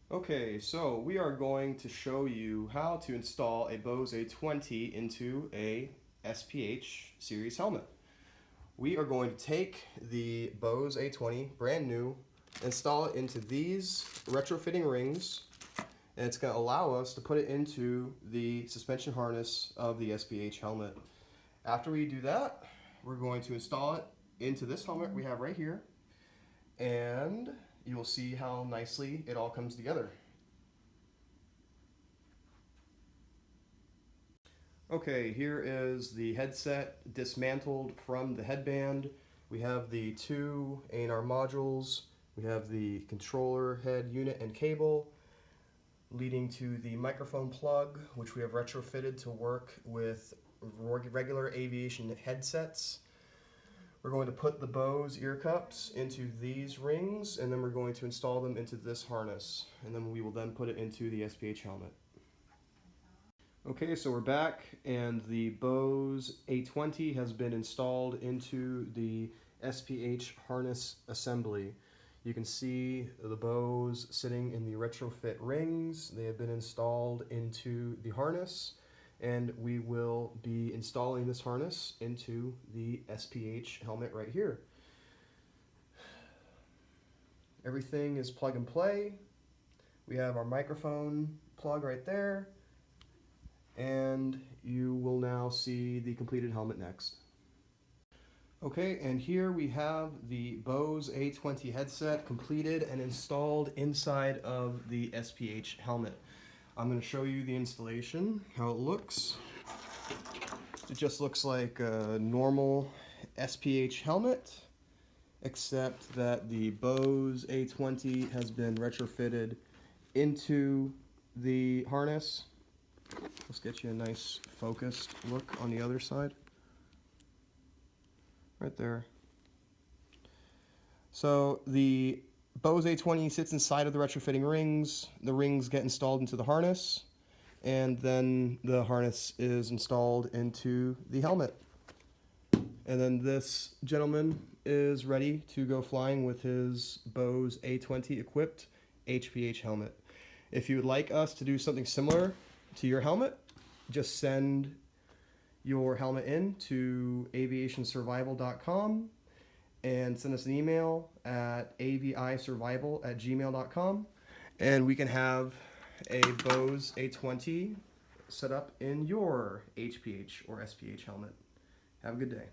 Okay, so we are going to show you how to install a BOSE A20 into a SPH series helmet. We are going to take the BOSE A20, brand new, install it into these retrofitting rings, and it's going to allow us to put it into the suspension harness of the SPH helmet. After we do that, we're going to install it into this helmet we have right here, and you'll see how nicely it all comes together. Okay, here is the headset dismantled from the headband. We have the two A&R modules. We have the controller head unit and cable leading to the microphone plug, which we have retrofitted to work with regular aviation headsets. We're going to put the BOSE ear cups into these rings, and then we're going to install them into this harness, and then we will then put it into the SPH helmet. Okay, so we're back, and the BOSE A20 has been installed into the SPH harness assembly. You can see the BOSE sitting in the retrofit rings. They have been installed into the harness, and we will be installing this harness into the SPH helmet right here. Everything is plug and play. We have our microphone plug right there, and you will now see the completed helmet next. Okay, and here we have the BOSE A20 headset completed and installed inside of the SPH helmet. I'm going to show you the installation, how it looks. It just looks like a normal SPH helmet, except that the BOSE A20 has been retrofitted into the harness. Let's get you a nice focused look on the other side. Right there. So the BOSE A20 sits inside of the retrofitting rings. The rings get installed into the harness, and then the harness is installed into the helmet. And then this gentleman is ready to go flying with his BOSE A20 equipped HPH helmet. If you would like us to do something similar to your helmet, just send your helmet in to aviationsurvival.com and send us an email at avisurvival@gmail.com, and we can have a BOSE A20 set up in your HPH or SPH helmet. Have a good day.